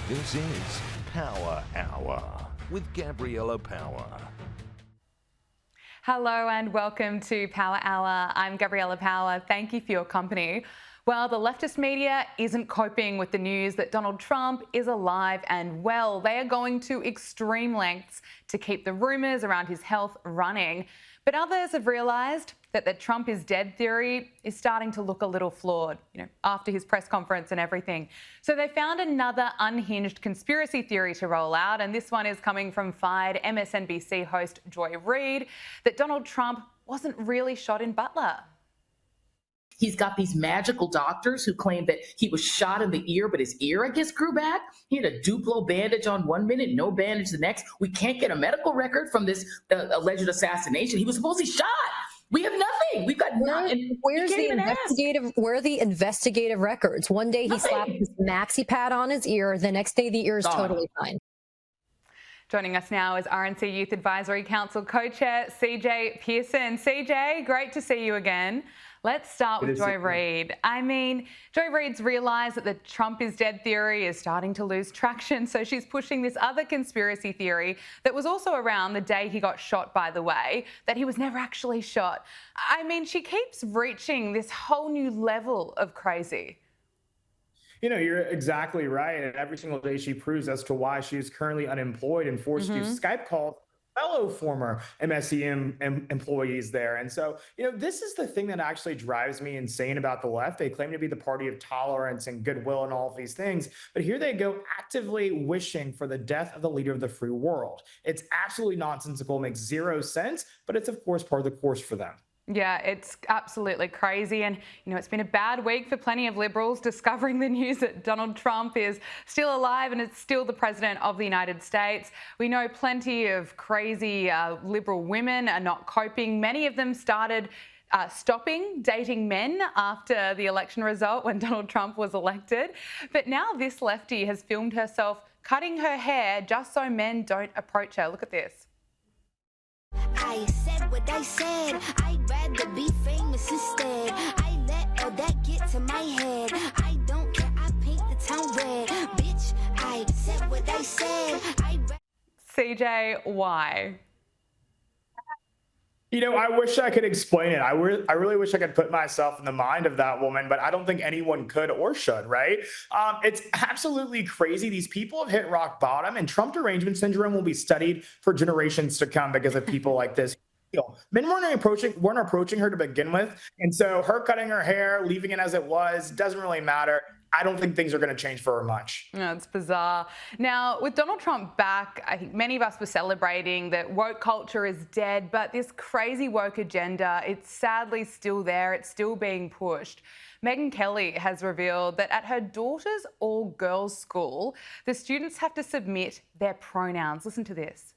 This is Power Hour with Gabriella Power. Hello and welcome to Power Hour. I'm Gabriella Power. Thank you for your company. Well, the leftist media isn't coping with the news that Donald Trump is alive and well. They are going to extreme lengths to keep the rumours around his health running. But others have realised that the Trump is dead theory is starting to look a little flawed, after his press conference and everything. So they found another unhinged conspiracy theory to roll out, and this one is coming from fired MSNBC host Joy Reid, that Donald Trump wasn't really shot in Butler. He's got these magical doctors who claim that he was shot in the ear, but his ear, I guess, grew back. He had a Duplo bandage on 1 minute, no bandage the next. We can't get a medical record from this alleged assassination. He was supposedly shot. We have nothing. We've got nothing. Where's the investigative? Where are the investigative records? One day he slapped his maxi pad on his ear. The next day the ear is totally fine. Joining us now is RNC Youth Advisory Council co-chair CJ Pearson. CJ, great to see you again. Let's start with Joy Reid. I mean, Joy Reid's realised that the Trump is dead theory is starting to lose traction, so she's pushing this other conspiracy theory that was also around the day he got shot, by the way, that he was never actually shot. I mean, she keeps reaching this whole new level of crazy. You're exactly right. And every single day she proves as to why she is currently unemployed and forced to use Skype calls fellow former MSCM employees there. And so, this is the thing that actually drives me insane about the left. They claim to be the party of tolerance and goodwill and all of these things, but here they go actively wishing for the death of the leader of the free world. It's absolutely nonsensical, makes zero sense, but it's of course part of the course for them. Yeah, it's absolutely crazy. And, it's been a bad week for plenty of Liberals discovering the news that Donald Trump is still alive and is still the president of the United States. We know plenty of crazy Liberal women are not coping. Many of them started stopping dating men after the election result when Donald Trump was elected. But now this lefty has filmed herself cutting her hair just so men don't approach her. Look at this. I said what I said. I'd rather be famous instead. I let all that get to my head. I don't care. I paint the town red. Bitch, I said what I said. CJ, why? I wish I could explain it. I really wish I could put myself in the mind of that woman, but I don't think anyone could or should, right? It's absolutely crazy. These people have hit rock bottom, and Trump derangement syndrome will be studied for generations to come because of people like this. Men weren't approaching her to begin with, and so her cutting her hair, leaving it as it was, doesn't really matter. I don't think things are going to change for her much. No, it's bizarre. Now, with Donald Trump back, I think many of us were celebrating that woke culture is dead, but this crazy woke agenda, it's sadly still there. It's still being pushed. Meghan Kelly has revealed that at her daughter's all-girls school, the students have to submit their pronouns. Listen to this.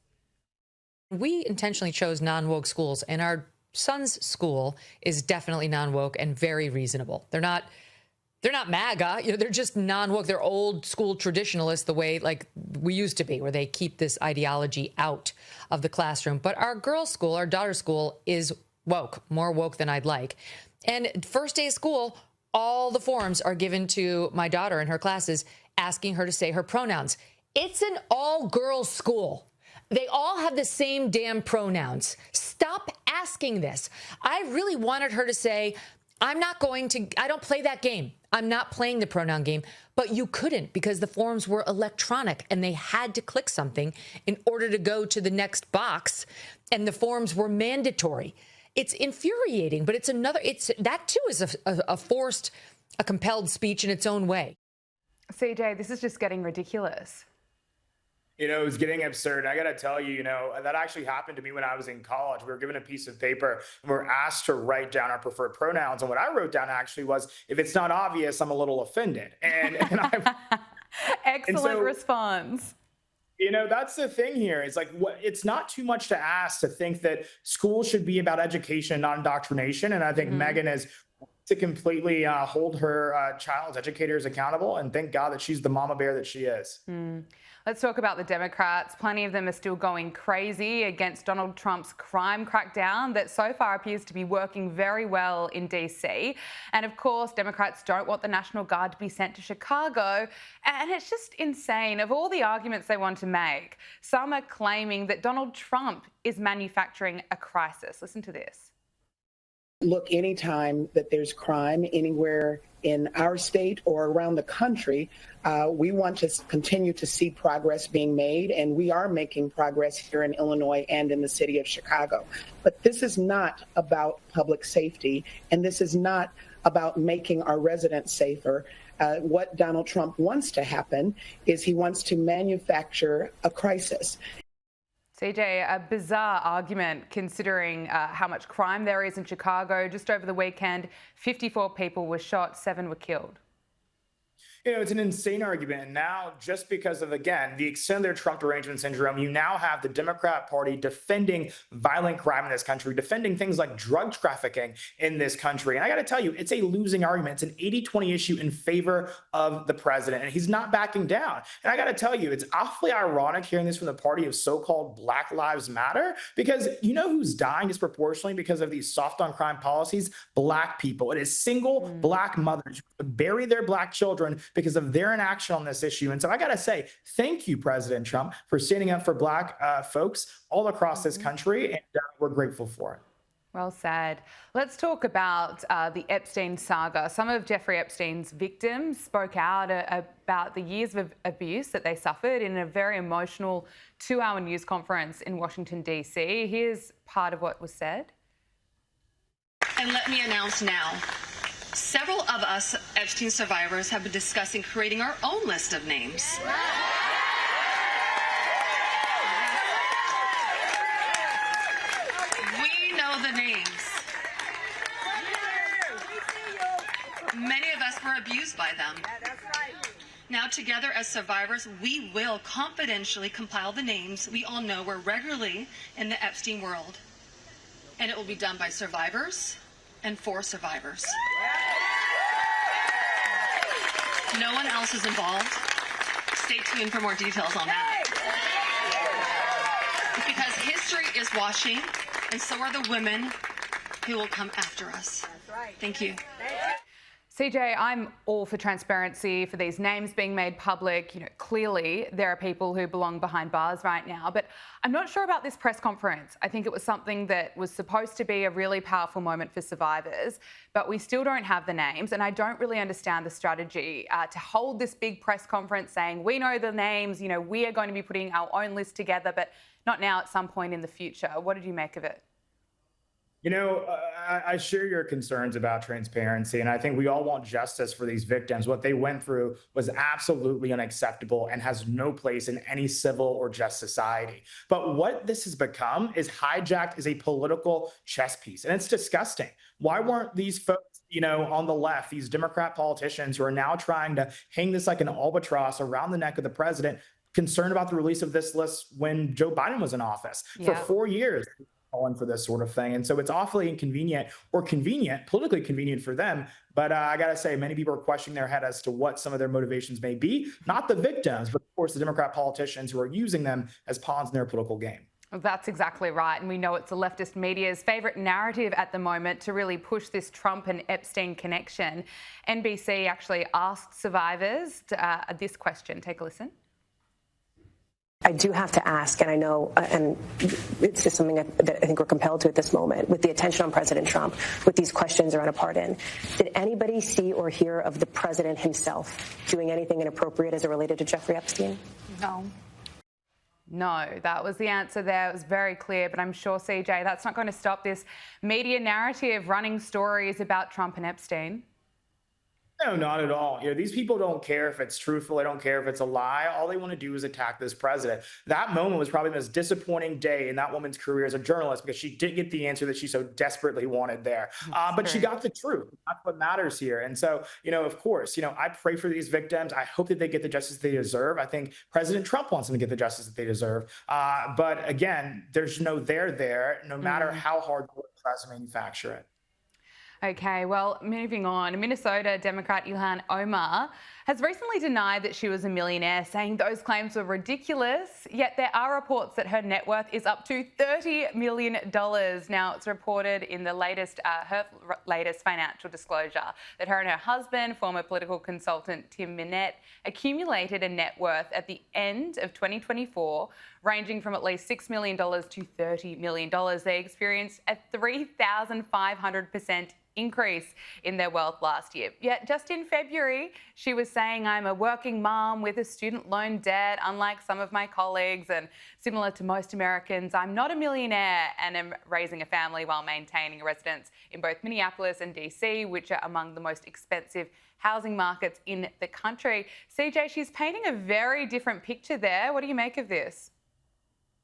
We intentionally chose non-woke schools, and our son's school is definitely non-woke and very reasonable. They're not MAGA, they're just non-woke. They're old school traditionalists, the way like we used to be, where they keep this ideology out of the classroom. But our girls' school, our daughter's school, is woke, more woke than I'd like. And first day of school, all the forms are given to my daughter and her classes asking her to say her pronouns. It's an all-girls school. They all have the same damn pronouns. Stop asking this. I really wanted her to say, I don't play that game. I'm not playing the pronoun game, but you couldn't because the forms were electronic and they had to click something in order to go to the next box, and the forms were mandatory. It's infuriating, but that too is a compelled speech in its own way. CJ, this is just getting ridiculous. It was getting absurd. I got to tell you, that actually happened to me when I was in college. We were given a piece of paper and we were asked to write down our preferred pronouns. And what I wrote down actually was, if it's not obvious, I'm a little offended. Excellent response. That's the thing here. It's like, it's not too much to ask to think that school should be about education, not indoctrination. And I think Meghan is to completely hold her child's educators accountable. And thank God that she's the mama bear that she is. Let's talk about the Democrats. Plenty of them are still going crazy against Donald Trump's crime crackdown that so far appears to be working very well in DC. And of course, Democrats don't want the National Guard to be sent to Chicago. And it's just insane. Of all the arguments they want to make, some are claiming that Donald Trump is manufacturing a crisis. Listen to this. Look, anytime that there's crime anywhere in our state or around the country, we want to continue to see progress being made, and we are making progress here in Illinois and in the city of Chicago. But this is not about public safety, and this is not about making our residents safer. What Donald Trump wants to happen is he wants to manufacture a crisis. CJ, a bizarre argument considering how much crime there is in Chicago. Just over the weekend, 54 people were shot, 7 were killed. You know, it's an insane argument. And now, just because of, again, the extent of their Trump derangement syndrome, you now have the Democrat Party defending violent crime in this country, defending things like drug trafficking in this country. And I got to tell you, it's a losing argument. It's an 80-20 issue in favor of the president, and he's not backing down. And I got to tell you, it's awfully ironic hearing this from the party of so-called Black Lives Matter, because you know who's dying disproportionately because of these soft on crime policies? Black people. It is single Black mothers who bury their Black children because of their inaction on this issue. And so I got to say, thank you, President Trump, for standing up for Black folks all across this country, and we're grateful for it. Well said. Let's talk about the Epstein saga. Some of Jeffrey Epstein's victims spoke out about the years of abuse that they suffered in a very emotional 2-hour news conference in Washington, D.C. Here's part of what was said. And let me announce now, several of us Epstein survivors have been discussing creating our own list of names. We know the names. Many of us were abused by them. Now, together as survivors, we will confidentially compile the names we all know were regularly in the Epstein world. And it will be done by survivors and for survivors. No one else is involved. Stay tuned for more details on that. Because history is washing, and so are the women who will come after us. That's right. Thank you. CJ, I'm all for transparency, for these names being made public. You know, clearly there are people who belong behind bars right now, but I'm not sure about this press conference. I think it was something that was supposed to be a really powerful moment for survivors, but we still don't have the names, and I don't really understand the strategy to hold this big press conference saying, we know the names, you know, we are going to be putting our own list together, but not now, at some point in the future. What did you make of it? You know, I share your concerns about transparency, and I think we all want justice for these victims. What they went through was absolutely unacceptable and has no place in any civil or just society. But what this has become is hijacked as a political chess piece, and it's disgusting. Why weren't these folks, you know, on the left, these Democrat politicians who are now trying to hang this like an albatross around the neck of the president, concerned about the release of this list when Joe Biden was in office for 4 years? Calling for this sort of thing. And so it's awfully inconvenient, or convenient, politically convenient for them. But I got to say, many people are questioning their head as to what some of their motivations may be. Not the victims, but of course the Democrat politicians who are using them as pawns in their political game. That's exactly right. And we know it's the leftist media's favourite narrative at the moment to really push this Trump and Epstein connection. NBC actually asked survivors this question. Take a listen. I do have to ask, and I know, and it's just something that I think we're compelled to at this moment, with the attention on President Trump, with these questions around a pardon. Did anybody see or hear of the president himself doing anything inappropriate as it related to Jeffrey Epstein? No. No, that was the answer there. It was very clear, but I'm sure, CJ, that's not going to stop this media narrative running stories about Trump and Epstein. No, not at all. You know, these people don't care if it's truthful. They don't care if it's a lie. All they want to do is attack this president. That moment was probably the most disappointing day in that woman's career as a journalist, because she didn't get the answer that she so desperately wanted there. But she got the truth. That's what matters here. And so, you know, of course, you know, I pray for these victims. I hope that they get the justice they deserve. I think President Trump wants them to get the justice that they deserve. But again, there's no there, no matter how hard the tries to manufacture it. Okay, well, moving on. Minnesota Democrat Ilhan Omar has recently denied that she was a millionaire, saying those claims were ridiculous. Yet there are reports that her net worth is up to $30 million. Now, it's reported in the her latest financial disclosure that her and her husband, former political consultant Tim Minette, accumulated a net worth at the end of 2024 ranging from at least $6 million to $30 million. They experienced a 3,500% increase in their wealth last year. Yet just in February, she was saying, I'm a working mom with a student loan debt, unlike some of my colleagues, and similar to most Americans, I'm not a millionaire and am raising a family while maintaining a residence in both Minneapolis and DC, which are among the most expensive housing markets in the country. CJ, she's painting a very different picture there. What do you make of this?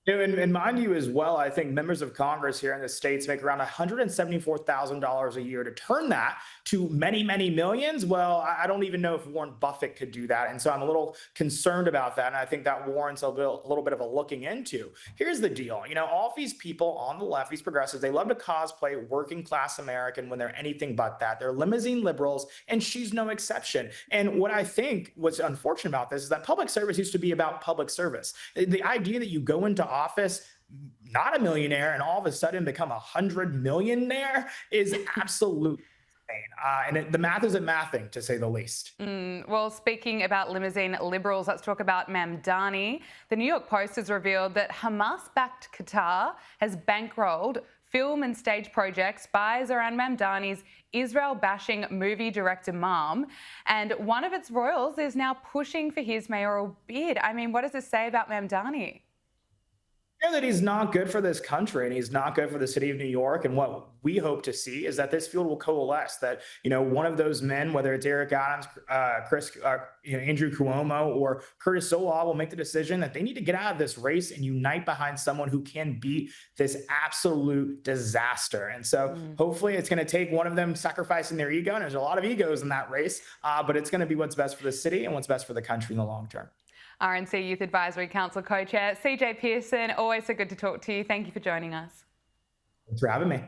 And mind you as well, I think members of Congress here in the States make around $174,000 a year. To turn that to many, many millions, well, I don't even know if Warren Buffett could do that. And so I'm a little concerned about that. And I think that warrants a little bit of a looking into. Here's the deal. All these people on the left, these progressives, they love to cosplay working class American when they're anything but that. They're limousine liberals, and she's no exception. And what I think what's unfortunate about this is that public service used to be about public service. The idea that you go into office not a millionaire and all of a sudden become 100 millionaire is absolute insane. And the math isn't mathing, to say the least. Well, speaking about limousine liberals, let's talk about Mamdani. The New York Post has revealed that Hamas-backed Qatar has bankrolled film and stage projects by Zohran Mamdani's Israel-bashing movie director mom, and one of its royals is now pushing for his mayoral bid. I mean, what does this say about Mamdani? That he's not good for this country and he's not good for the city of New York. And what we hope to see is that this field will coalesce, that, one of those men, whether it's Eric Adams, Andrew Cuomo or Curtis Solow, will make the decision that they need to get out of this race and unite behind someone who can beat this absolute disaster. And so hopefully it's going to take one of them sacrificing their ego. And there's a lot of egos in that race, but it's going to be what's best for the city and what's best for the country in the long term. RNC Youth Advisory Council Co-Chair CJ Pearson, always so good to talk to you. Thank you for joining us. Thanks for having me.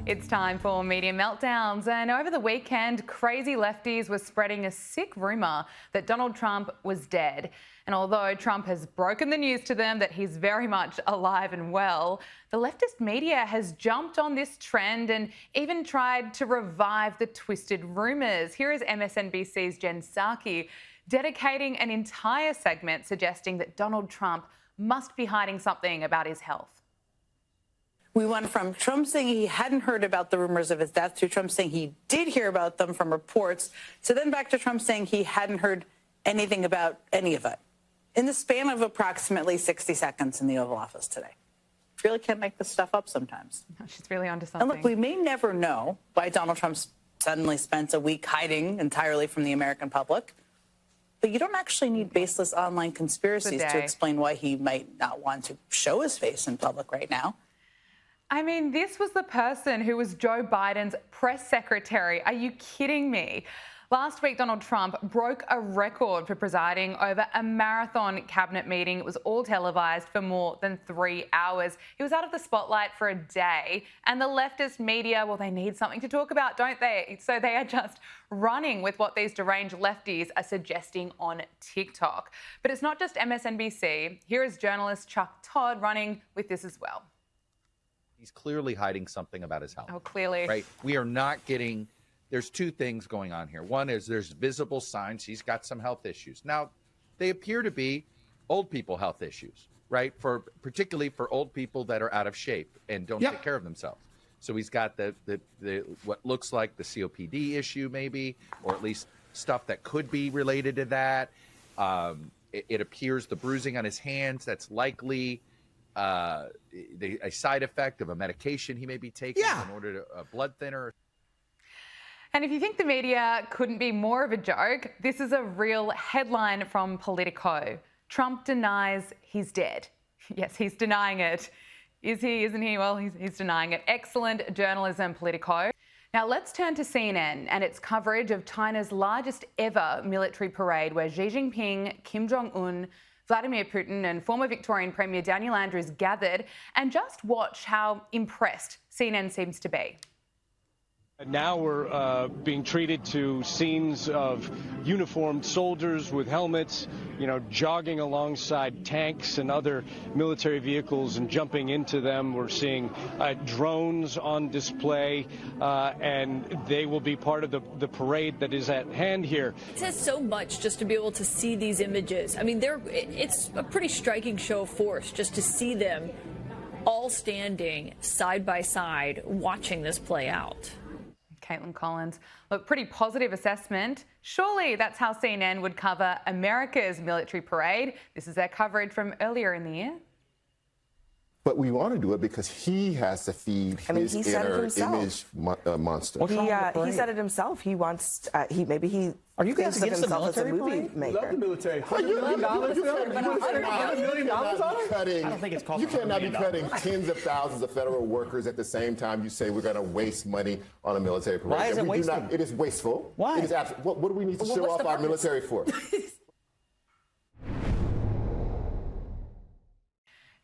It's time for Media Meltdowns, and over the weekend, crazy lefties were spreading a sick rumour that Donald Trump was dead. And although Trump has broken the news to them that he's very much alive and well, the leftist media has jumped on this trend and even tried to revive the twisted rumours. Here is MSNBC's Jen Psaki dedicating an entire segment suggesting that Donald Trump must be hiding something about his health. We went from Trump saying he hadn't heard about the rumors of his death to Trump saying he did hear about them from reports, to then back to Trump saying he hadn't heard anything about any of it in the span of approximately 60 seconds in the Oval Office today. Really can't make this stuff up sometimes. She's really onto something. And look, we may never know why Donald Trump suddenly spent a week hiding entirely from the American public, but you don't actually need baseless online conspiracies to explain why he might not want to show his face in public right now. I mean, this was the person who was Joe Biden's press secretary. Are you kidding me? Last week, Donald Trump broke a record for presiding over a marathon cabinet meeting. It was all televised for more than 3 hours. He was out of the spotlight for a day. And the leftist media, well, they need something to talk about, don't they? So they are just running with what these deranged lefties are suggesting on TikTok. But it's not just MSNBC. Here is journalist Chuck Todd running with this as well. He's clearly hiding something about his health. Oh, clearly. Right? We are not getting... There's two things going on here. One is there's visible signs he's got some health issues. Now, they appear to be old people health issues, right? Particularly for old people that are out of shape and don't take care of themselves. So he's got the what looks like the COPD issue maybe, or at least stuff that could be related to that. It appears the bruising on his hands, that's likely a side effect of a medication he may be taking in order to a blood thinner. And if you think the media couldn't be more of a joke, this is a real headline from Politico. Trump denies he's dead. Yes, he's denying it. Is he, isn't he? Well, he's denying it. Excellent journalism, Politico. Now let's turn to CNN and its coverage of China's largest ever military parade, where Xi Jinping, Kim Jong-un, Vladimir Putin and former Victorian Premier Daniel Andrews gathered, and just watch how impressed CNN seems to be. Now we're being treated to scenes of uniformed soldiers with helmets, jogging alongside tanks and other military vehicles and jumping into them. We're seeing drones on display, and they will be part of the parade that is at hand here. It says so much just to be able to see these images. I mean, it's a pretty striking show of force just to see them all standing side by side watching this play out. Caitlin Collins. Look, pretty positive assessment. Surely that's how CNN would cover America's military parade. This is their coverage from earlier in the year. But we want to do it because he has to feed his inner image monster. He said it himself. He wants. Maybe he. Are you guys thinks of against the himself as a military movie parade? maker. Love the military. $100 million on it? I don't think it's called You cannot be $100 cutting tens of thousands of federal workers at the same time you say we're going to waste money on a military parade. Why is it wasteful? It is wasteful. Why? It is what do we need to show off our military for?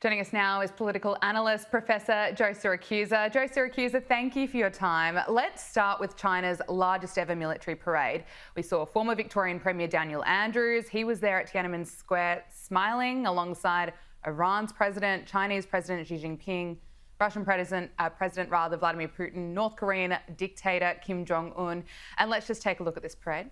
Joining us now is political analyst Professor Joe Siracusa. Joe Siracusa, thank you for your time. Let's start with China's largest ever military parade. We saw former Victorian Premier Daniel Andrews. He was there at Tiananmen Square smiling alongside Iran's president, Chinese President Xi Jinping, Russian President Vladimir Putin, North Korean dictator Kim Jong-un. And let's just take a look at this parade.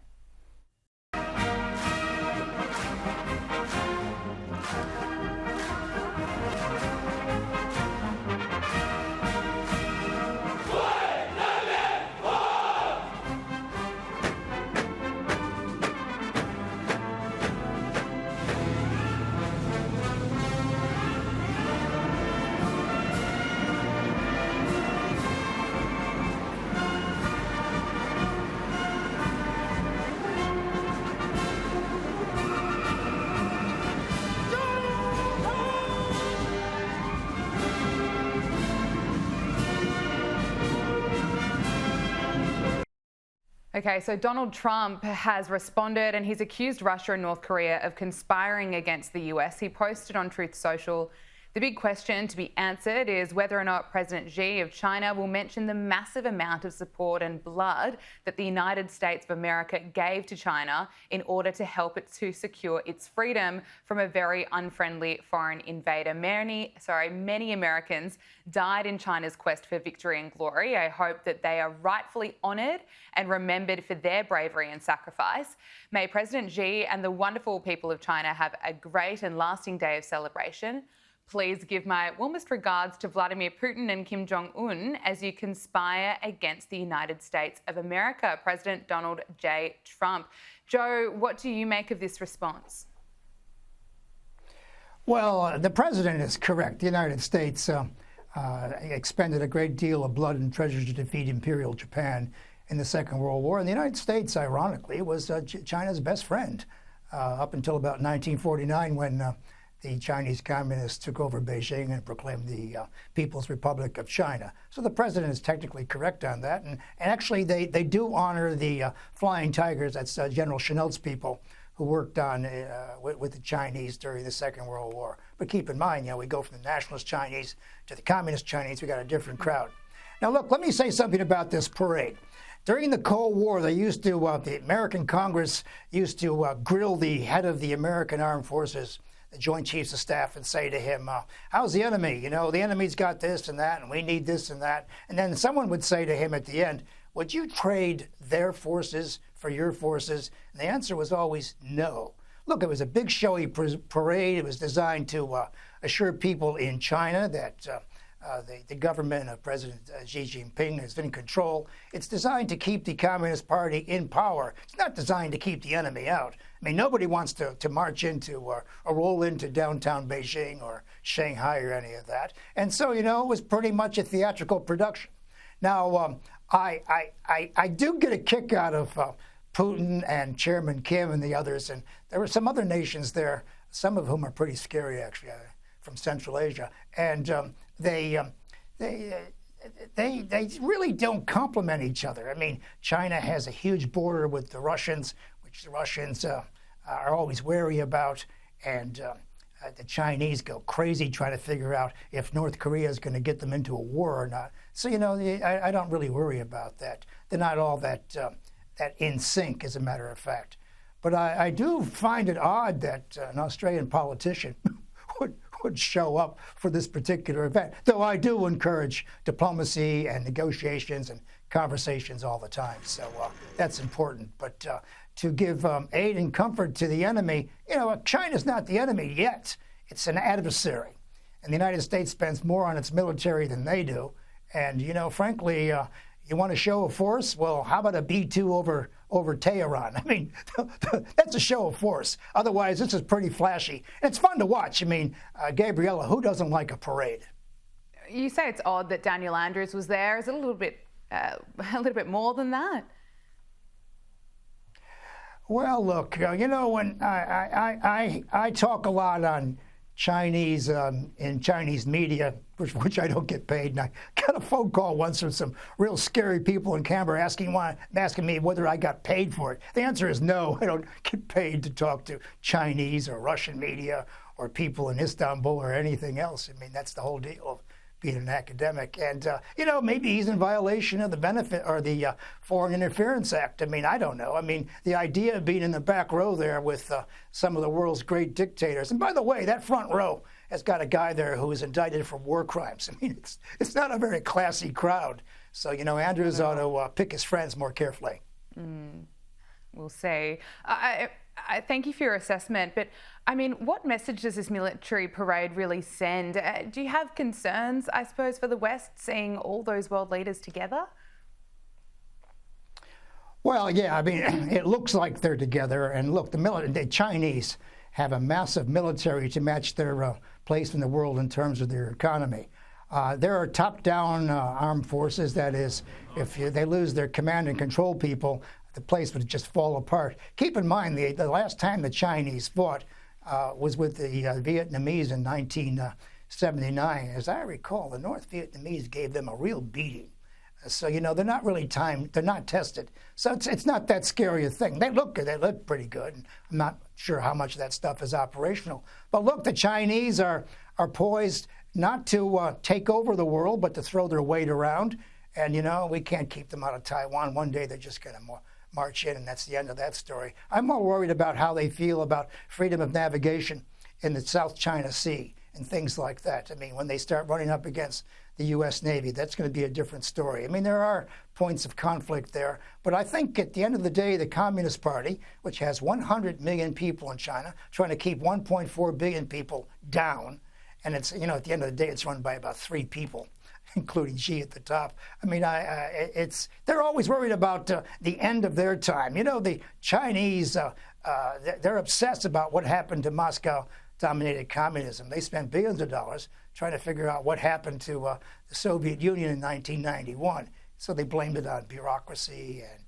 Okay, so Donald Trump has responded and he's accused Russia and North Korea of conspiring against the US. He posted on Truth Social. The big question to be answered is whether or not President Xi of China will mention the massive amount of support and blood that the United States of America gave to China in order to help it to secure its freedom from a very unfriendly foreign invader. Many Americans died in China's quest for victory and glory. I hope that they are rightfully honoured and remembered for their bravery and sacrifice. May President Xi and the wonderful people of China have a great and lasting day of celebration. Please give my warmest regards to Vladimir Putin and Kim Jong-un as you conspire against the United States of America. President Donald J. Trump. Joe, what do you make of this response? Well, the president is correct. The United States expended a great deal of blood and treasure to defeat Imperial Japan in the Second World War. And the United States, ironically, was China's best friend up until about 1949 when the Chinese communists took over Beijing and proclaimed the People's Republic of China. So the president is technically correct on that. And actually, they do honor the Flying Tigers. That's General Chennault's people who worked on with the Chinese during the Second World War. But keep in mind, we go from the nationalist Chinese to the communist Chinese. We got a different crowd. Now, look, let me say something about this parade. During the Cold War, they used to, the American Congress used to grill the head of the American Armed Forces, the Joint Chiefs of Staff, and say to him, how's the enemy? The enemy's got this and that, and we need this and that. And then someone would say to him at the end, would you trade their forces for your forces? And the answer was always no. Look, it was a big showy parade. It was designed to assure people in China that the government of President Xi Jinping is in control. It's designed to keep the Communist Party in power. It's not designed to keep the enemy out. I mean, nobody wants to march into or roll into downtown Beijing or Shanghai or any of that. And so, it was pretty much a theatrical production. Now, I do get a kick out of Putin and Chairman Kim and the others. And there were some other nations there, some of whom are pretty scary, actually, from Central Asia. And they really don't complement each other. I mean, China has a huge border with the Russians, which the Russians are always wary about. and the Chinese go crazy trying to figure out if North Korea is going to get them into a war or not. So, I don't really worry about that. They're not all that in sync, as a matter of fact. But I do find it odd that an Australian politician would show up for this particular event, though I do encourage diplomacy and negotiations and conversations all the time. So that's important. But to give aid and comfort to the enemy, China's not the enemy yet. It's an adversary. And the United States spends more on its military than they do. And, frankly, you want a show of force? Well, how about a B-2 over Tehran? I mean, that's a show of force. Otherwise, this is pretty flashy. And it's fun to watch. I mean, Gabriella, who doesn't like a parade? You say it's odd that Daniel Andrews was there. Is it a little bit more than that? Well, look, when I talk a lot on Chinese in Chinese media, which I don't get paid, and I got a phone call once from some real scary people in Canberra asking me whether I got paid for it. The answer is no. I don't get paid to talk to Chinese or Russian media or people in Istanbul or anything else. I mean, that's the whole deal of being an academic. And, maybe he's in violation of the benefit or the Foreign Interference Act. I mean, I don't know. I mean, the idea of being in the back row there with some of the world's great dictators. And by the way, that front row has got a guy there who is indicted for war crimes. I mean, it's not a very classy crowd. So, Andrews ought to pick his friends more carefully. We'll see. I thank you for your assessment, but I mean, what message does this military parade really send? Do you have concerns, I suppose, for the West seeing all those world leaders together? Well, yeah, I mean, it looks like they're together. And look, the Chinese have a massive military to match their place in the world in terms of their economy. There are top-down armed forces. That is, if they lose their command and control people, the place would just fall apart. Keep in mind, the last time the Chinese fought was with the Vietnamese in 1979. As I recall, the North Vietnamese gave them a real beating. So, they're not really they're not tested. So it's not that scary a thing. They look good. They look pretty good. And I'm not sure how much of that stuff is operational. But look, the Chinese are poised not to take over the world, but to throw their weight around. And, we can't keep them out of Taiwan. One day they're just going to march in, and that's the end of that story. I'm more worried about how they feel about freedom of navigation in the South China Sea and things like that. I mean, when they start running up against the U.S. Navy, that's going to be a different story. I mean, there are points of conflict there, but I think at the end of the day, the Communist Party, which has 100 million people in China, trying to keep 1.4 billion people down, and it's, at the end of the day, it's run by about 3 people, including Xi at the top. I mean, they're always worried about the end of their time. The Chinese, they're obsessed about what happened to Moscow-dominated communism. They spent billions of dollars trying to figure out what happened to the Soviet Union in 1991. So they blamed it on bureaucracy and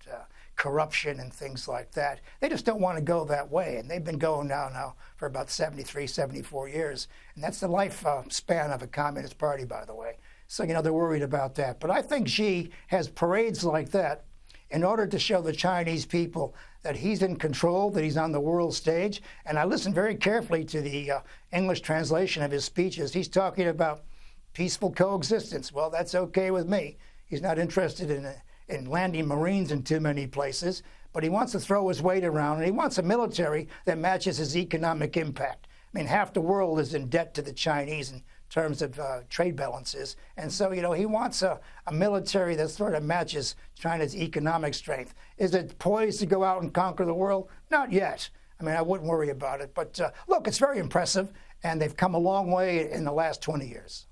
corruption and things like that. They just don't want to go that way. And they've been going now for about 73, 74 years. And that's the lifespan of a Communist Party, by the way. So, they're worried about that. But I think Xi has parades like that in order to show the Chinese people that he's in control, that he's on the world stage. And I listened very carefully to the English translation of his speeches. He's talking about peaceful coexistence. Well, that's okay with me. He's not interested in landing Marines in too many places, but he wants to throw his weight around, and he wants a military that matches his economic impact. I mean, half the world is in debt to the Chinese in terms of trade balances. And so, he wants a military that sort of matches China's economic strength. Is it poised to go out and conquer the world? Not yet. I mean, I wouldn't worry about it. But look, it's very impressive, and they've come a long way in the last 20 years.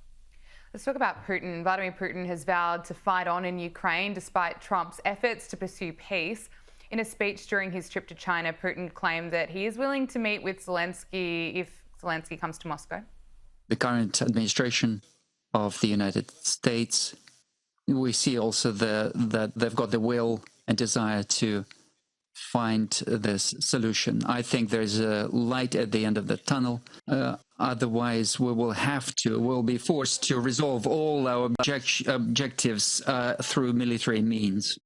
Let's talk about Putin. Vladimir Putin has vowed to fight on in Ukraine despite Trump's efforts to pursue peace. In a speech during his trip to China, Putin claimed that he is willing to meet with Zelensky if Zelensky comes to Moscow. The current administration of the United States, we see also that they've got the will and desire to find this solution. I think there's a light at the end of the tunnel. Otherwise, we'll be forced to resolve all our objectives through military means.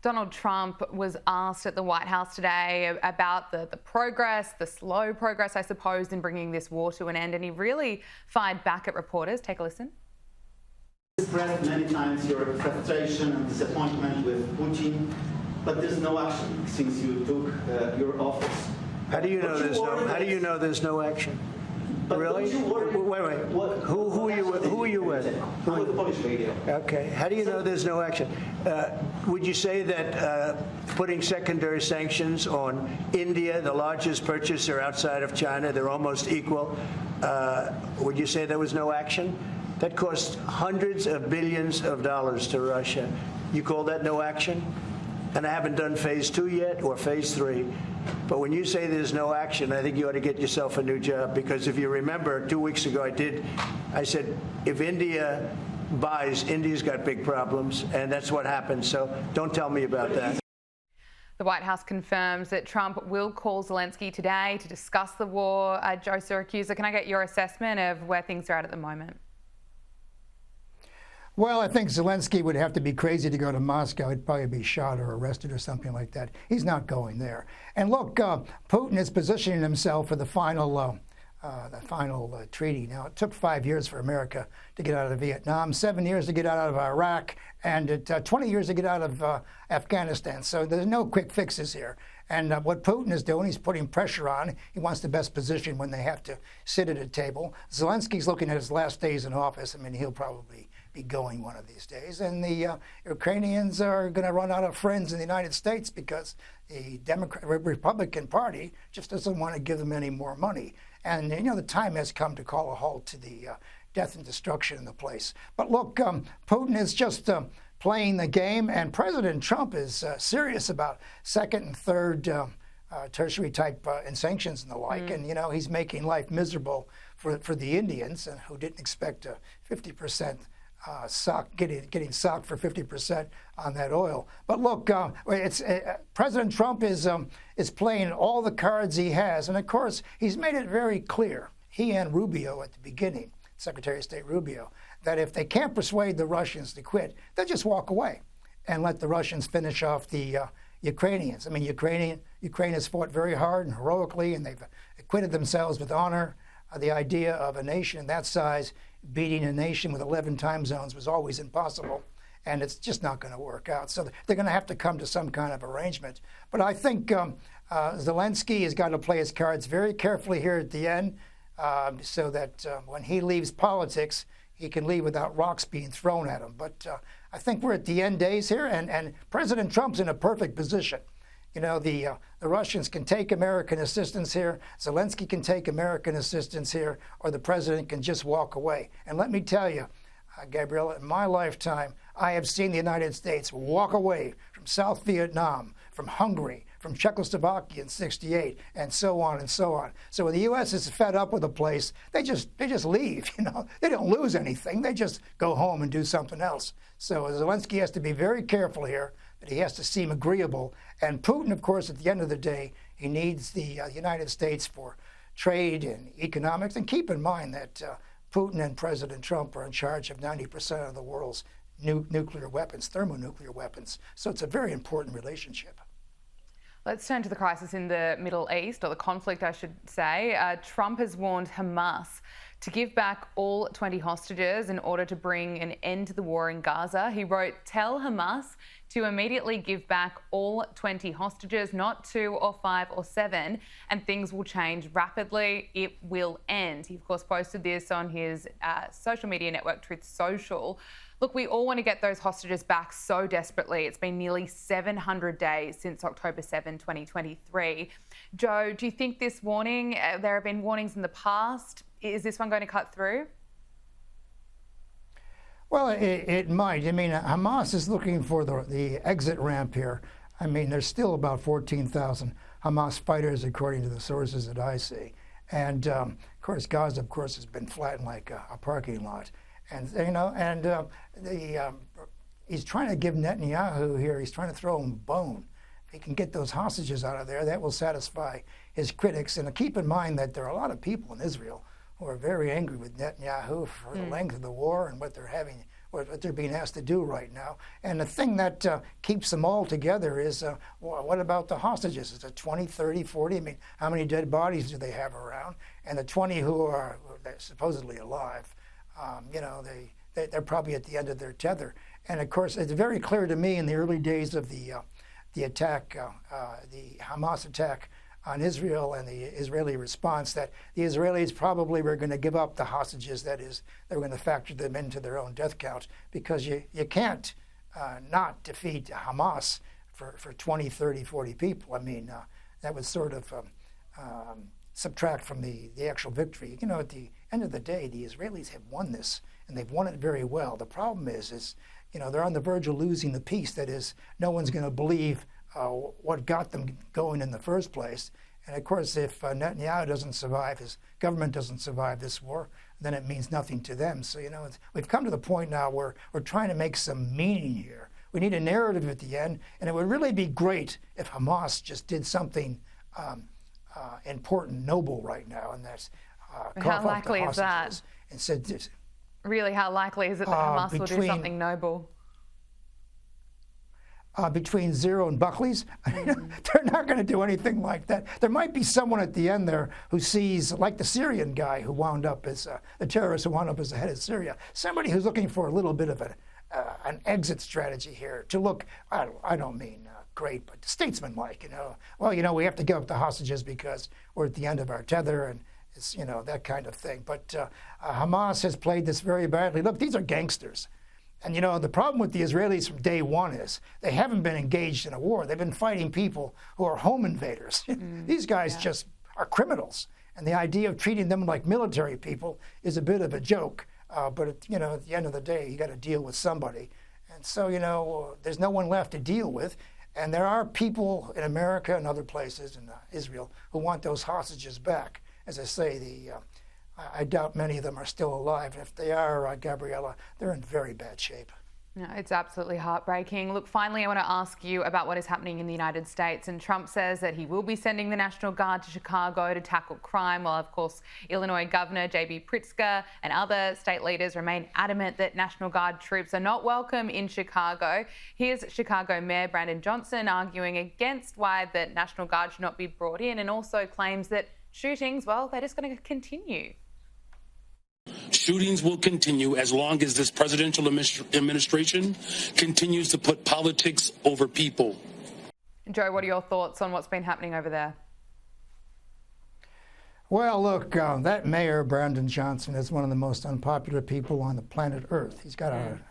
Donald Trump was asked at the White House today about the progress, the slow progress, I suppose, in bringing this war to an end, and he really fired back at reporters. Take a listen. Expressed many times your frustration and disappointment with Putin, but there's no action since you took your office. How do you know there's no? How do you know there's no action? But really? Wait. Who are you with? I'm with the Polish radio. Okay. How do you know there's no action? Would you say that putting secondary sanctions on India, the largest purchaser outside of China, they're almost equal? Would you say there was no action? That cost hundreds of billions of dollars to Russia. You call that no action? And I haven't done phase 2 yet or phase 3. But when you say there's no action, I think you ought to get yourself a new job. Because if you remember, 2 weeks ago I said, if India buys, India's got big problems. And that's what happened. So don't tell me about that. The White House confirms that Trump will call Zelensky today to discuss the war. Joe Siracusa, can I get your assessment of where things are at the moment? Well, I think Zelensky would have to be crazy to go to Moscow. He'd probably be shot or arrested or something like that. He's not going there. And look, Putin is positioning himself for the final treaty. Now, it took 5 years for America to get out of Vietnam, 7 years to get out of Iraq, and 20 years to get out of Afghanistan. So there's no quick fixes here. And what Putin is doing, he's putting pressure on. He wants the best position when they have to sit at a table. Zelensky's looking at his last days in office. I mean, he'll probably be going one of these days. And the Ukrainians are going to run out of friends in the United States because the Republican Party just doesn't want to give them any more money. And, the time has come to call a halt to the death and destruction in the place. But look, Putin is just playing the game, and President Trump is serious about second and third tertiary type sanctions and the like. And, he's making life miserable for the Indians, who didn't expect a 50% getting socked for 50% on that oil. But look, President Trump is playing all the cards he has, and of course he's made it very clear, he and Rubio at the beginning, Secretary of State Rubio, that if they can't persuade the Russians to quit, they'll just walk away and let the Russians finish off the Ukrainians. I mean, Ukraine has fought very hard and heroically, and they've acquitted themselves with honor. The idea of a nation that size beating a nation with 11 time zones was always impossible, and it's just not going to work out. So they're going to have to come to some kind of arrangement. But I think Zelensky has got to play his cards very carefully here at the end so that when he leaves politics, he can leave without rocks being thrown at him. But I think we're at the end days here, and President Trump's in a perfect position. The Russians can take American assistance here, Zelensky can take American assistance here, or the president can just walk away. And let me tell you, Gabriella, in my lifetime, I have seen the United States walk away from South Vietnam, from Hungary, from Czechoslovakia in '68, and so on and so on. So when the U.S. is fed up with a place, they just leave. They don't lose anything. They just go home and do something else. So Zelensky has to be very careful here, that he has to seem agreeable. And Putin, of course, at the end of the day, he needs the United States for trade and economics. And keep in mind that Putin and President Trump are in charge of 90% of the world's nuclear weapons, thermonuclear weapons. So it's a very important relationship. Let's turn to the crisis in the Middle East, or the conflict, I should say. Trump has warned Hamas to give back all 20 hostages in order to bring an end to the war in Gaza. He wrote, "Tell Hamas to immediately give back all 20 hostages, not 2 or 5 or 7, and things will change rapidly. It will end." He, of course, posted this on his social media network, Truth Social. Look, we all want to get those hostages back so desperately. It's been nearly 700 days since October 7, 2023. Joe, do you think this warning, there have been warnings in the past, is this one going to cut through? Well, it might. I mean, Hamas is looking for the exit ramp here. I mean, there's still about 14,000 Hamas fighters, according to the sources that I see. And, of course, Gaza, of course, has been flattened like a parking lot. And, he's trying to give Netanyahu here, he's trying to throw him a bone. If he can get those hostages out of there, that will satisfy his critics. And keep in mind that there are a lot of people in Israel who are very angry with Netanyahu for the length of the war and what they're having what they're being asked to do right now. And the thing that keeps them all together is, what about the hostages? Is it 20, 30, 40? I mean, how many dead bodies do they have around? And the 20 who are supposedly alive, they're probably at the end of their tether. And of course, it's very clear to me in the early days of the attack, the Hamas attack on Israel and the Israeli response, that the Israelis probably were going to give up the hostages. That is, they were going to factor them into their own death count, because you can't not defeat Hamas for 20, 30, 40 people. I mean, that would sort of subtract from the actual victory. You know, at the end of the day, the Israelis have won this, and they've won it very well. The problem is they're on the verge of losing the peace. That is, no one's going to believe what got them going in the first place. And of course, if Netanyahu doesn't survive, his government doesn't survive this war, then it means nothing to them. So, we've come to the point now where we're trying to make some meaning here. We need a narrative at the end, and it would really be great if Hamas just did something important, noble right now, and that's how likely is that? And said this. Really, how likely is it that Hamas will do something noble? Between zero and Buckley's, they're not going to do anything like that. There might be someone at the end there who sees, like the Syrian guy who wound up as the terrorist who wound up as the head of Syria, somebody who's looking for a little bit of an exit strategy here to look. I don't mean great, but statesman-like. Well, we have to give up the hostages because we're at the end of our tether, and it's that kind of thing. But Hamas has played this very badly. Look, these are gangsters. And, the problem with the Israelis from day one is they haven't been engaged in a war. They've been fighting people who are home invaders. These guys just are criminals. And the idea of treating them like military people is a bit of a joke. But, at the end of the day, you got to deal with somebody. And so, there's no one left to deal with. And there are people in America and other places in Israel who want those hostages back. As I say, I doubt many of them are still alive. And if they are, Gabriella, they're in very bad shape. No, it's absolutely heartbreaking. Look, finally, I want to ask you about what is happening in the United States. And Trump says that he will be sending the National Guard to Chicago to tackle crime, while, of course, Illinois Governor J.B. Pritzker and other state leaders remain adamant that National Guard troops are not welcome in Chicago. Here's Chicago Mayor Brandon Johnson arguing against why the National Guard should not be brought in, and also claims that shootings, well, they're just going to continue. Shootings will continue as long as this presidential administration continues to put politics over people. Joe, what are your thoughts on what's been happening over there? Well, look, that mayor, Brandon Johnson, is one of the most unpopular people on the planet Earth. He's got an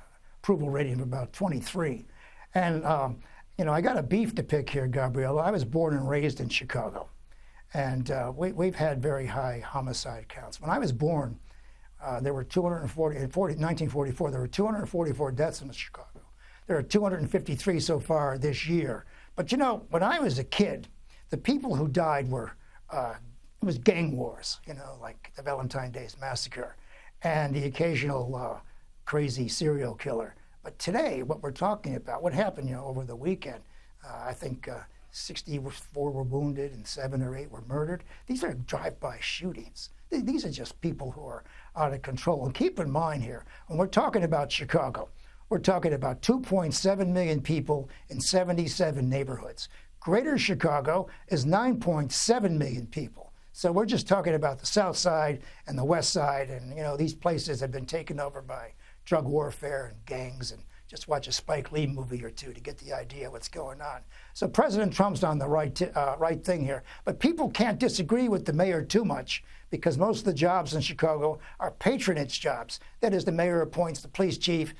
approval rating of about 23. And, I got a beef to pick here, Gabriella. I was born and raised in Chicago. And we've had very high homicide counts. When I was born, there were 1944, there were 244 deaths in Chicago. There are 253 so far this year. But when I was a kid, the people who died were, it was gang wars, like the Valentine's Day Massacre and the occasional crazy serial killer. But today, what we're talking about, what happened, over the weekend, I think 64 were wounded and 7 or 8 were murdered. These are drive-by shootings. These are just people who are out of control. And keep in mind here, when we're talking about Chicago, we're talking about 2.7 million people in 77 neighborhoods. Greater Chicago is 9.7 million people. So we're just talking about the South Side and the West Side. And, these places have been taken over by drug warfare and gangs. And just watch a Spike Lee movie or two to get the idea of what's going on. So President Trump's on the right thing here. But people can't disagree with the mayor too much, because most of the jobs in Chicago are patronage jobs. That is, the mayor appoints the police chief,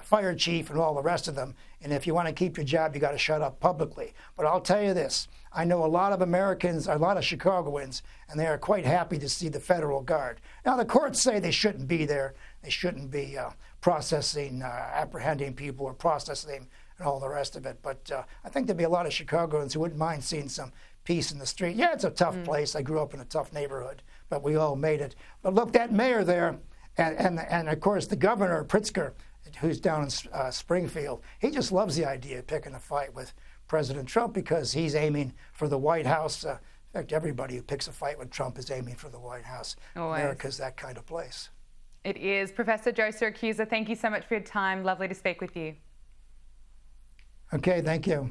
fire chief, and all the rest of them. And if you want to keep your job, you got to shut up publicly. But I'll tell you this. I know a lot of Americans, a lot of Chicagoans, and they are quite happy to see the federal guard. Now, the courts say they shouldn't be there. They shouldn't be processing, apprehending people or processing them and all the rest of it. But I think there'd be a lot of Chicagoans who wouldn't mind seeing some peace in the street. Yeah, it's a tough place. I grew up in a tough neighborhood, but we all made it. But look, that mayor there, and of course the governor, Pritzker, who's down in Springfield, he just loves the idea of picking a fight with President Trump because he's aiming for the White House. In fact, everybody who picks a fight with Trump is aiming for the White House. Always. America's that kind of place. It is. Professor Joe Siracusa, thank you so much for your time. Lovely to speak with you. Okay, thank you.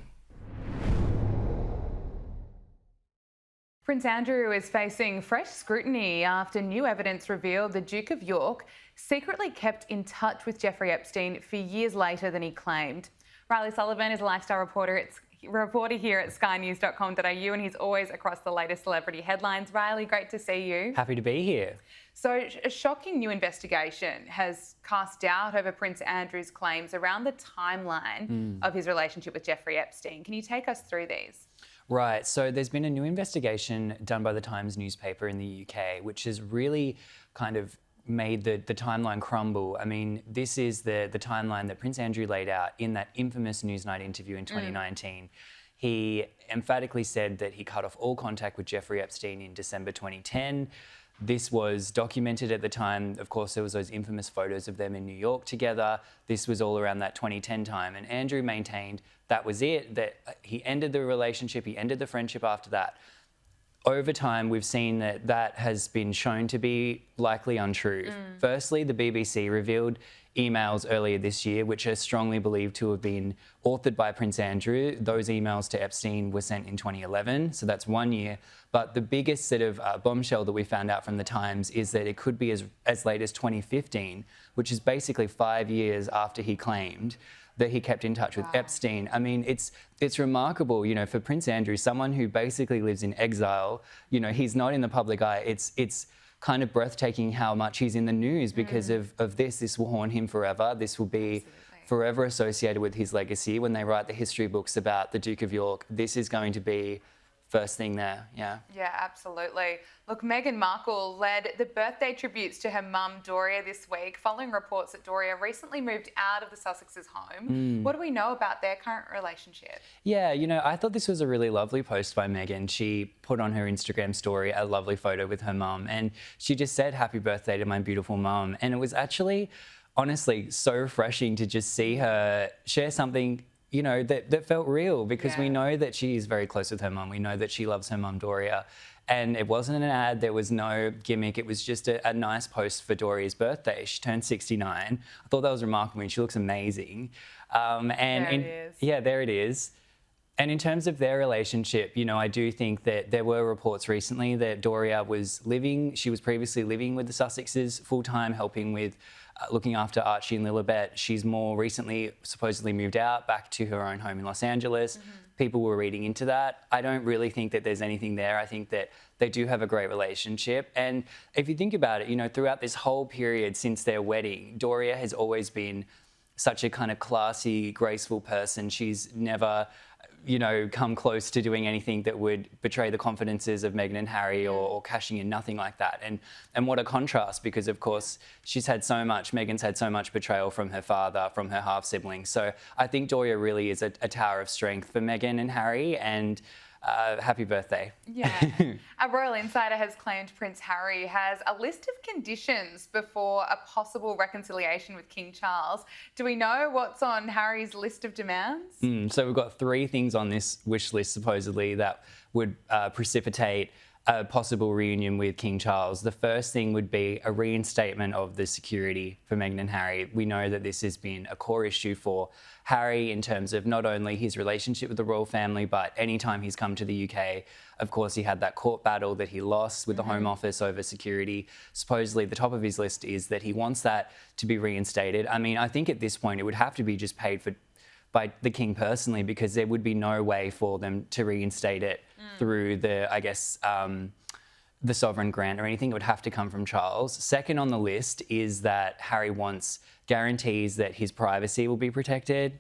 Prince Andrew is facing fresh scrutiny after new evidence revealed the Duke of York secretly kept in touch with Jeffrey Epstein for years later than he claimed. Riley Sullivan is a lifestyle reporter here at skynews.com.au, and he's always across the latest celebrity headlines. Riley, great to see you. Happy to be here. So a shocking new investigation has cast doubt over Prince Andrew's claims around the timeline of his relationship with Jeffrey Epstein. Can you take us through these? Right, so there's been a new investigation done by the Times newspaper in the UK, which has really kind of made the timeline crumble. I mean, this is the timeline that Prince Andrew laid out in that infamous Newsnight interview in 2019. He emphatically said that he cut off all contact with Jeffrey Epstein in December 2010. This was documented at the time. Of course, there was those infamous photos of them in New York together. This was all around that 2010 time. And Andrew maintained that was it, that he ended the relationship, he ended the friendship after that. Over time, we've seen that that has been shown to be likely untrue. Firstly, the BBC revealed emails earlier this year, which are strongly believed to have been authored by Prince Andrew. Those emails to Epstein were sent in 2011, so that's 1 year. But the biggest sort of bombshell that we found out from the Times is that it could be as late as 2015, which is basically 5 years after he claimed that he kept in touch with Epstein. I mean, it's remarkable, you know, for Prince Andrew, someone who basically lives in exile, you know, he's not in the public eye. It's kind of breathtaking how much he's in the news because of this. This will haunt him forever. This will be forever associated with his legacy. When they write the history books about the Duke of York, this is going to be first thing there, yeah. Yeah, absolutely. Look, Meghan Markle led the birthday tributes to her mum, Doria, this week, following reports that Doria recently moved out of the Sussexes' home. What do we know about their current relationship? Yeah, you know, I thought this was a really lovely post by Meghan. She put on her Instagram story a lovely photo with her mum, and she just said, "Happy birthday to my beautiful mum." And it was actually, honestly, so refreshing to just see her share something, you know, that felt real, because we know that she is very close with her mum. We know that she loves her mum, Doria. And it wasn't an ad, there was no gimmick. It was just a nice post for Doria's birthday. She turned 69. I thought that was remarkable, and she looks amazing. Yeah, there it is. And in terms of their relationship, you know, I do think that there were reports recently that Doria was previously living with the Sussexes full-time, helping with looking after Archie and Lilibet. She's more recently supposedly moved out back to her own home in Los Angeles. People were reading into that. I don't really think that there's anything there. I think that they do have a great relationship. And if you think about it, you know, throughout this whole period since their wedding, Doria has always been such a kind of classy, graceful person. She's never, you know, come close to doing anything that would betray the confidences of Meghan and Harry or cashing in, nothing like that. And what a contrast, because of course Meghan's had so much betrayal from her father, from her half-sibling. So I think Doria really is a tower of strength for Meghan and Harry, and happy birthday. Yeah. A royal insider has claimed Prince Harry has a list of conditions before a possible reconciliation with King Charles. Do we know what's on Harry's list of demands? So we've got 3 things on this wish list, supposedly, that would precipitate a possible reunion with King Charles. The first thing would be a reinstatement of the security for Meghan and Harry. We know that this has been a core issue for Harry in terms of not only his relationship with the royal family, but any time he's come to the UK. Of course, he had that court battle that he lost with the Home Office over security. Supposedly, the top of his list is that he wants that to be reinstated. I mean, I think at this point it would have to be just paid for by the King personally, because there would be no way for them to reinstate it through the, I guess, the sovereign grant or anything. It would have to come from Charles. Second on the list is that Harry wants guarantees that his privacy will be protected.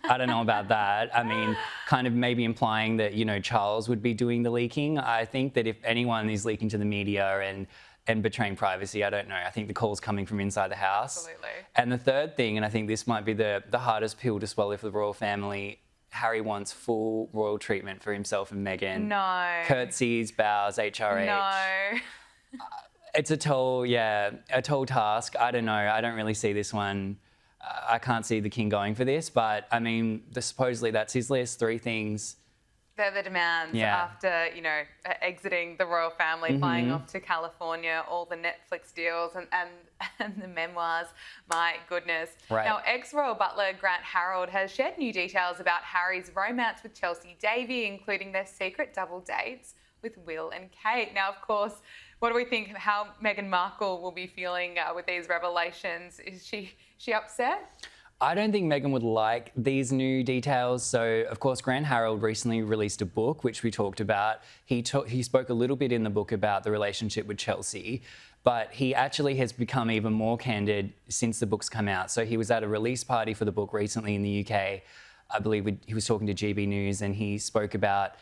I don't know about that. I mean, kind of maybe implying that, you know, Charles would be doing the leaking. I think that if anyone is leaking to the media and betraying privacy, I don't know. I think the call's coming from inside the house. Absolutely. And the third thing, and I think this might be the hardest pill to swallow for the royal family, Harry wants full royal treatment for himself and Meghan. No. Curtsies, bows, HRH. No. It's a tall task. I don't know. I don't really see this one. I can't see the King going for this, but I mean, supposedly that's his list, 3 things. They're the demands after, you know, exiting the royal family, flying off to California, all the Netflix deals and the memoirs. My goodness. Right. Now, ex-royal butler Grant Harold has shared new details about Harry's romance with Chelsea Davy, including their secret double dates with Will and Kate. Now, of course, what do we think how Meghan Markle will be feeling with these revelations? Is she upset? I don't think Meghan would like these new details. So, of course, Grant Harold recently released a book, which we talked about. He spoke a little bit in the book about the relationship with Chelsea, but he actually has become even more candid since the book's come out. So he was at a release party for the book recently in the UK. I believe he was talking to GB News, and he spoke about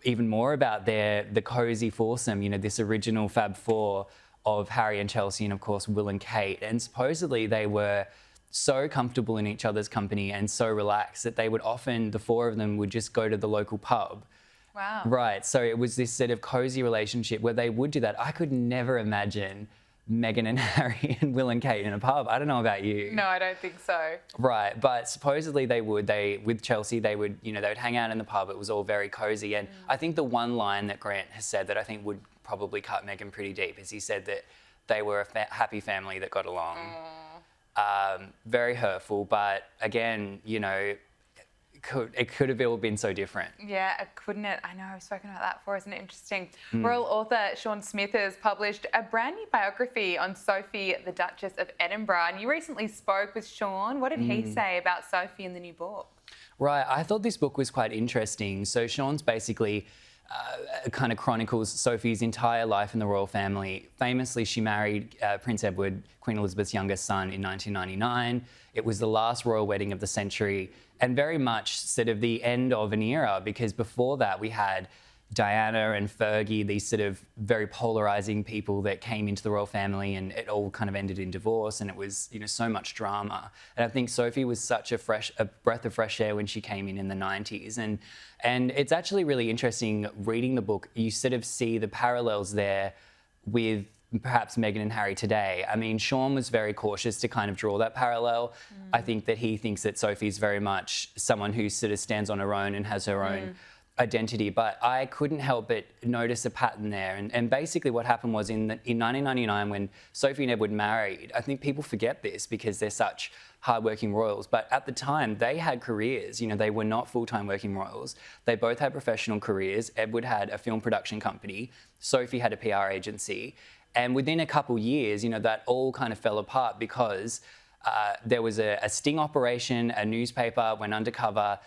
even more about the cosy foursome, you know, this original Fab Four of Harry and Chelsea and, of course, Will and Kate. And supposedly they were so comfortable in each other's company and so relaxed that they would often, the four of them would just go to the local pub. Wow. Right. So it was this sort of cozy relationship where they would do that. I could never imagine Meghan and Harry and Will and Kate in a pub. I don't know about you. No, I don't think so. Right. But supposedly they would. With Chelsea, they would hang out in the pub. It was all very cozy. And I think the one line that Grant has said that I think would probably cut Meghan pretty deep is he said that they were a happy family that got along. Very hurtful, but again, you know, it could have all been so different. Yeah, couldn't it? I know, I've spoken about that before, isn't it interesting? Royal author Sean Smith has published a brand new biography on Sophie, the Duchess of Edinburgh, and you recently spoke with Sean. What did he say about Sophie in the new book? Right, I thought this book was quite interesting. So Sean's basically kind of chronicles Sophie's entire life in the royal family. Famously, she married Prince Edward, Queen Elizabeth's youngest son, in 1999. It was the last royal wedding of the century and very much sort of the end of an era, because before that we had Diana and Fergie, these sort of very polarizing people that came into the royal family, and it all kind of ended in divorce, and it was, you know, so much drama. And I think Sophie was such a breath of fresh air when she came in the 90s. And it's actually really interesting reading the book. You sort of see the parallels there with perhaps Meghan and Harry today. I mean, Sean was very cautious to kind of draw that parallel. I think that he thinks that Sophie's very much someone who sort of stands on her own and has her own identity, but I couldn't help but notice a pattern there. And basically what happened was in 1999, when Sophie and Edward married, I think people forget this because they're such hardworking royals, but at the time they had careers. You know, they were not full-time working royals. They both had professional careers. Edward had a film production company. Sophie had a PR agency. And within a couple years, you know, that all kind of fell apart because there was a sting operation, a newspaper went undercover.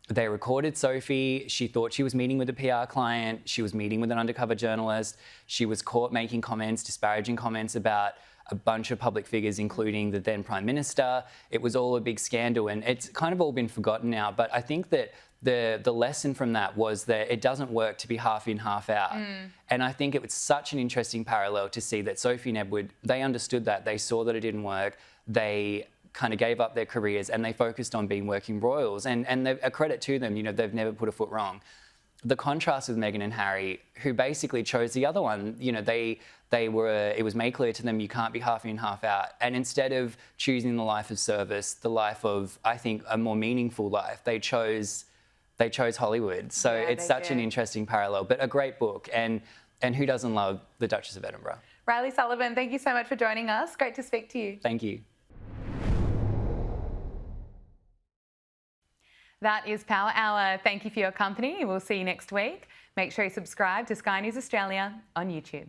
They recorded Sophie. She thought she was meeting with a PR client. She was meeting with an undercover journalist. She was caught making comments, disparaging comments about a bunch of public figures, including the then Prime Minister. It was all a big scandal, and it's kind of all been forgotten now. But I think that the lesson from that was that it doesn't work to be half in, half out. And I think it was such an interesting parallel to see that Sophie and Edward, they understood that. They saw that it didn't work. They kind of gave up their careers and they focused on being working royals. And a credit to them, you know, they've never put a foot wrong. The contrast with Meghan and Harry, who basically chose the other one, you know, it was made clear to them you can't be half in, half out. And instead of choosing the life of service, the life of, I think, a more meaningful life, they chose Hollywood. So it's such an interesting parallel, but a great book. And who doesn't love the Duchess of Edinburgh? Riley Sullivan, thank you so much for joining us. Great to speak to you. Thank you. That is Power Hour. Thank you for your company. We'll see you next week. Make sure you subscribe to Sky News Australia on YouTube.